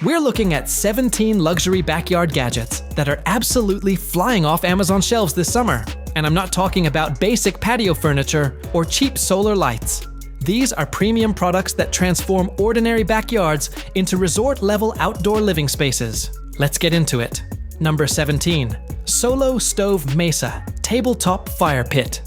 We're looking at 17 luxury backyard gadgets that are absolutely flying off Amazon shelves this summer. And I'm not talking about basic patio furniture or cheap solar lights. These are premium products that transform ordinary backyards into resort-level outdoor living spaces. Let's get into it. Number 17. Solo Stove Mesa Tabletop Fire Pit.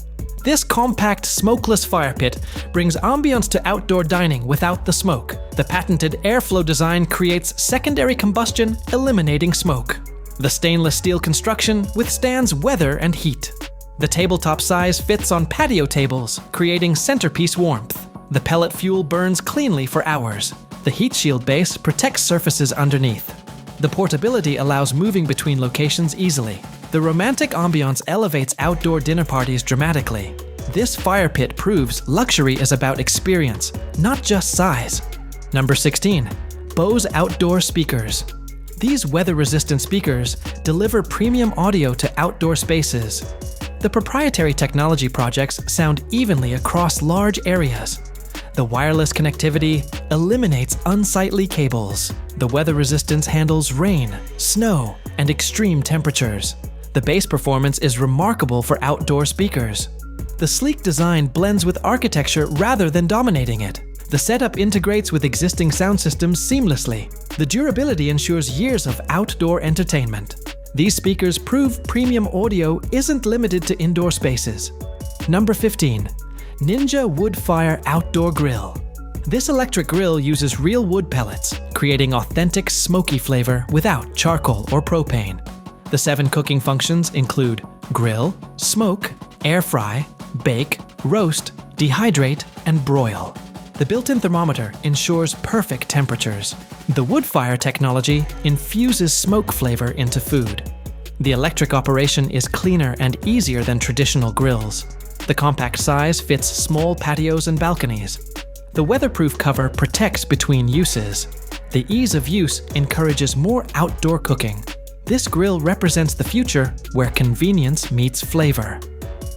This compact, smokeless fire pit brings ambience to outdoor dining without the smoke. The patented airflow design creates secondary combustion, eliminating smoke. The stainless steel construction withstands weather and heat. The tabletop size fits on patio tables, creating centerpiece warmth. The pellet fuel burns cleanly for hours. The heat shield base protects surfaces underneath. The portability allows moving between locations easily. The romantic ambiance elevates outdoor dinner parties dramatically. This fire pit proves luxury is about experience, not just size. Number 16. Bose Outdoor Speakers. These weather-resistant speakers deliver premium audio to outdoor spaces. The proprietary technology projects sound evenly across large areas. The wireless connectivity eliminates unsightly cables. The weather resistance handles rain, snow, and extreme temperatures. The bass performance is remarkable for outdoor speakers. The sleek design blends with architecture rather than dominating it. The setup integrates with existing sound systems seamlessly. The durability ensures years of outdoor entertainment. These speakers prove premium audio isn't limited to indoor spaces. Number 15. Ninja Woodfire Outdoor Grill. This electric grill uses real wood pellets, creating authentic smoky flavor without charcoal or propane. The 7 cooking functions include grill, smoke, air fry, bake, roast, dehydrate, and broil. The built-in thermometer ensures perfect temperatures. The Woodfire technology infuses smoke flavor into food. The electric operation is cleaner and easier than traditional grills. The compact size fits small patios and balconies. The weatherproof cover protects between uses. The ease of use encourages more outdoor cooking. This grill represents the future where convenience meets flavor.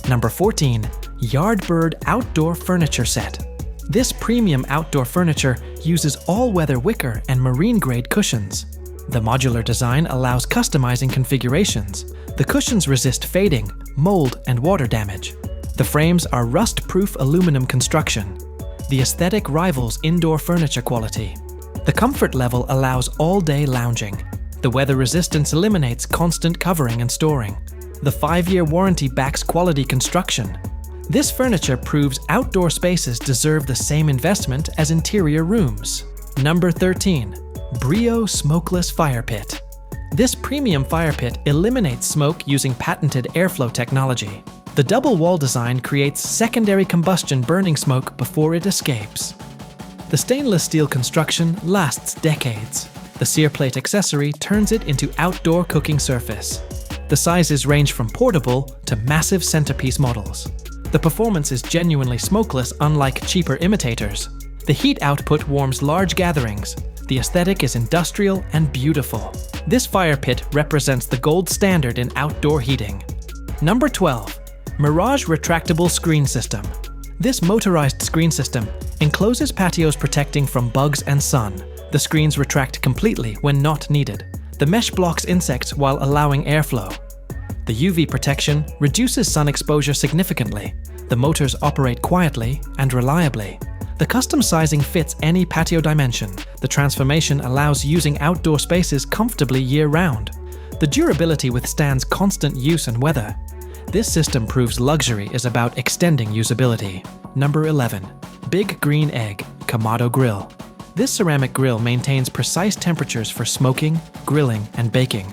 Number 14. Yardbird Outdoor Furniture Set. This premium outdoor furniture uses all-weather wicker and marine-grade cushions. The modular design allows customizing configurations. The cushions resist fading, mold, and water damage. The frames are rust-proof aluminum construction. The aesthetic rivals indoor furniture quality. The comfort level allows all-day lounging. The weather resistance eliminates constant covering and storing. The 5-year warranty backs quality construction. This furniture proves outdoor spaces deserve the same investment as interior rooms. Number 13. Breeo Smokeless Fire Pit. This premium fire pit eliminates smoke using patented airflow technology. The double wall design creates secondary combustion burning smoke before it escapes. The stainless steel construction lasts decades. The sear plate accessory turns it into outdoor cooking surface. The sizes range from portable to massive centerpiece models. The performance is genuinely smokeless, unlike cheaper imitators. The heat output warms large gatherings. The aesthetic is industrial and beautiful. This fire pit represents the gold standard in outdoor heating. Number 12. Mirage Retractable Screen System. This motorized screen system encloses patios protecting from bugs and sun. The screens retract completely when not needed. The mesh blocks insects while allowing airflow. The UV protection reduces sun exposure significantly. The motors operate quietly and reliably. The custom sizing fits any patio dimension. The transformation allows using outdoor spaces comfortably year-round. The durability withstands constant use and weather. This system proves luxury is about extending usability. Number 11. Big Green Egg Kamado Grill. This ceramic grill maintains precise temperatures for smoking, grilling, and baking.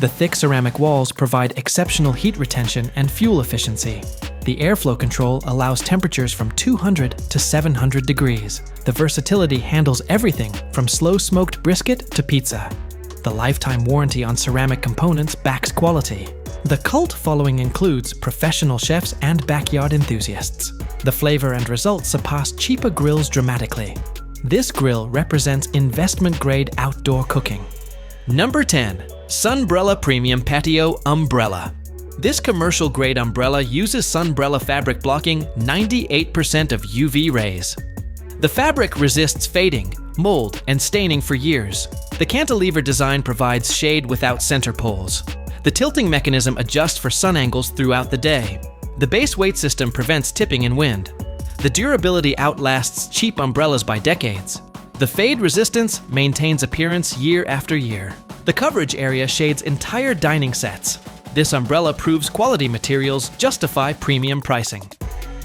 The thick ceramic walls provide exceptional heat retention and fuel efficiency. The airflow control allows temperatures from 200 to 700 degrees. The versatility handles everything from slow-smoked brisket to pizza. The lifetime warranty on ceramic components backs quality. The cult following includes professional chefs and backyard enthusiasts. The flavor and results surpass cheaper grills dramatically. This grill represents investment-grade outdoor cooking. Number 10. Sunbrella Premium Patio Umbrella. This commercial-grade umbrella uses Sunbrella fabric blocking 98% of UV rays. The fabric resists fading, mold, and staining for years. The cantilever design provides shade without center poles. The tilting mechanism adjusts for sun angles throughout the day. The base weight system prevents tipping in wind. The durability outlasts cheap umbrellas by decades. The fade resistance maintains appearance year after year. The coverage area shades entire dining sets. This umbrella proves quality materials justify premium pricing.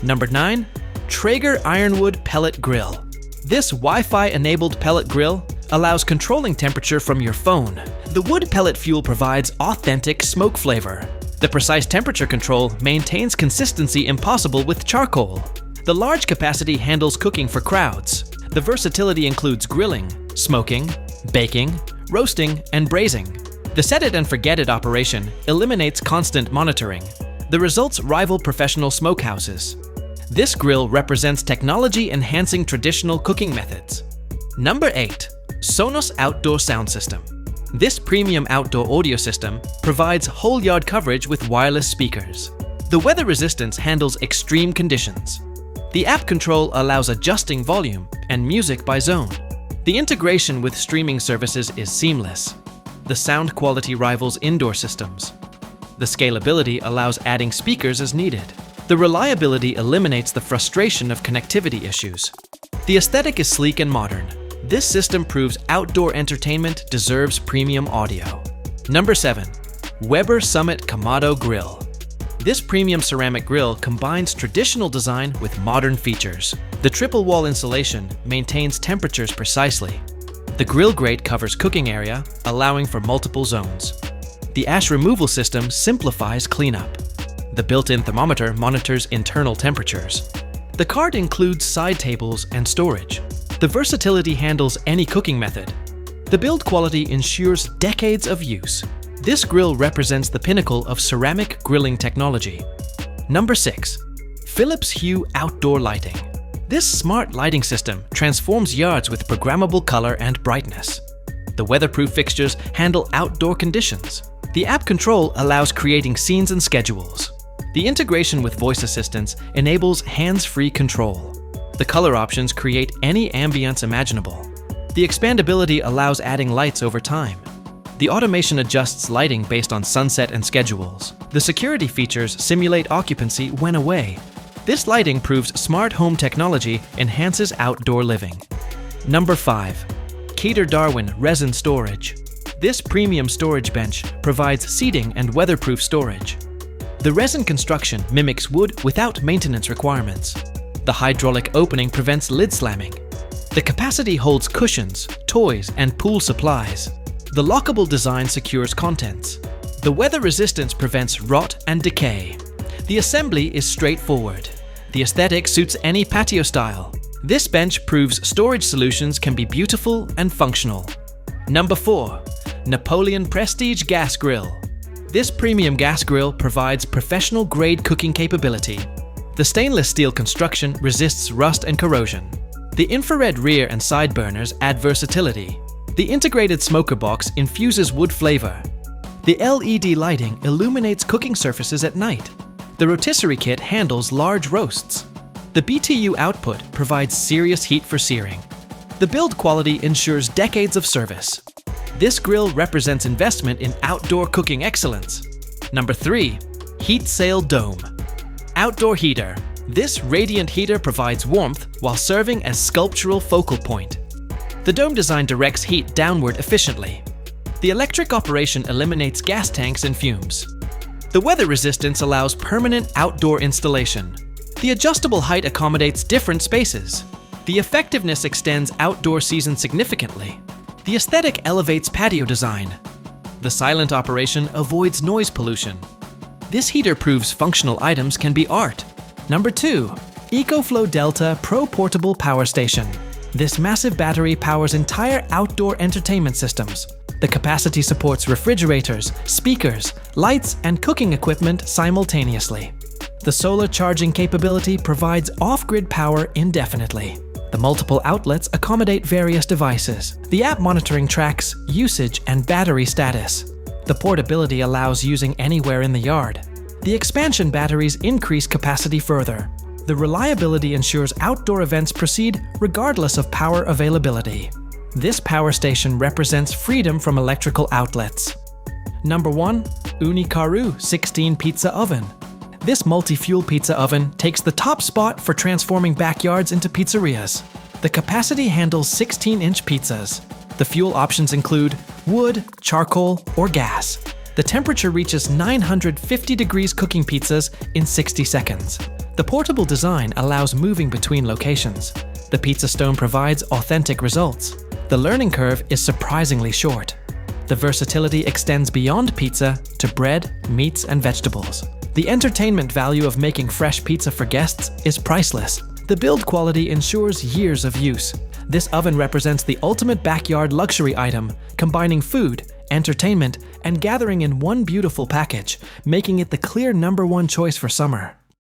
Number 9. Traeger Ironwood Pellet Grill. This Wi-Fi enabled pellet grill allows controlling temperature from your phone. The wood pellet fuel provides authentic smoke flavor. The precise temperature control maintains consistency impossible with charcoal. The large capacity handles cooking for crowds. The versatility includes grilling, smoking, baking, roasting, and braising. The set it and forget it operation eliminates constant monitoring. The results rival professional smokehouses. This grill represents technology enhancing traditional cooking methods. Number 8. Sonos Outdoor Sound System. This premium outdoor audio system provides whole yard coverage with wireless speakers. The weather resistance handles extreme conditions. The app control allows adjusting volume and music by zone. The integration with streaming services is seamless. The sound quality rivals indoor systems. The scalability allows adding speakers as needed. The reliability eliminates the frustration of connectivity issues. The aesthetic is sleek and modern. This system proves outdoor entertainment deserves premium audio. Number 7. Weber Summit Kamado Grill. This premium ceramic grill combines traditional design with modern features. The triple wall insulation maintains temperatures precisely. The grill grate covers cooking area, allowing for multiple zones. The ash removal system simplifies cleanup. The built-in thermometer monitors internal temperatures. The cart includes side tables and storage. The versatility handles any cooking method. The build quality ensures decades of use. This grill represents the pinnacle of ceramic grilling technology. Number 6. Philips Hue Outdoor Lighting. This smart lighting system transforms yards with programmable color and brightness. The weatherproof fixtures handle outdoor conditions. The app control allows creating scenes and schedules. The integration with voice assistants enables hands-free control. The color options create any ambience imaginable. The expandability allows adding lights over time. The automation adjusts lighting based on sunset and schedules. The security features simulate occupancy when away. This lighting proves smart home technology enhances outdoor living. Number 5. Keter Darwin Resin Storage. This premium storage bench provides seating and weatherproof storage. The resin construction mimics wood without maintenance requirements. The hydraulic opening prevents lid slamming. The capacity holds cushions, toys, and pool supplies. The lockable design secures contents. The weather resistance prevents rot and decay. The assembly is straightforward. The aesthetic suits any patio style. This bench proves storage solutions can be beautiful and functional. Number 4. Napoleon Prestige Gas Grill. This premium gas grill provides professional-grade cooking capability. The stainless steel construction resists rust and corrosion. The infrared rear and side burners add versatility. The integrated smoker box infuses wood flavor. The LED lighting illuminates cooking surfaces at night. The rotisserie kit handles large roasts. The BTU output provides serious heat for searing. The build quality ensures decades of service. This grill represents investment in outdoor cooking excellence. Number 3. Heatsail Dome. Outdoor heater. This radiant heater provides warmth while serving as sculptural focal point. The dome design directs heat downward efficiently. The electric operation eliminates gas tanks and fumes. The weather resistance allows permanent outdoor installation. The adjustable height accommodates different spaces. The effectiveness extends outdoor season significantly. The aesthetic elevates patio design. The silent operation avoids noise pollution. This heater proves functional items can be art. Number 2. EcoFlow Delta Pro Portable Power Station. This massive battery powers entire outdoor entertainment systems. The capacity supports refrigerators, speakers, lights, and cooking equipment simultaneously. The solar charging capability provides off-grid power indefinitely. The multiple outlets accommodate various devices. The app monitoring tracks usage and battery status. The portability allows using anywhere in the yard. The expansion batteries increase capacity further. The reliability ensures outdoor events proceed regardless of power availability. This power station represents freedom from electrical outlets. Number 1. Ooni Karu 16 Pizza Oven. This multi-fuel pizza oven takes the top spot for transforming backyards into pizzerias. The capacity handles 16-inch pizzas. The fuel options include wood, charcoal, or gas. The temperature reaches 950 degrees cooking pizzas in 60 seconds. The portable design allows moving between locations. The pizza stone provides authentic results. The learning curve is surprisingly short. The versatility extends beyond pizza to bread, meats, and vegetables. The entertainment value of making fresh pizza for guests is priceless. The build quality ensures years of use. This oven represents the ultimate backyard luxury item, combining food, entertainment, and gathering in one beautiful package, making it the clear #1 choice for summer.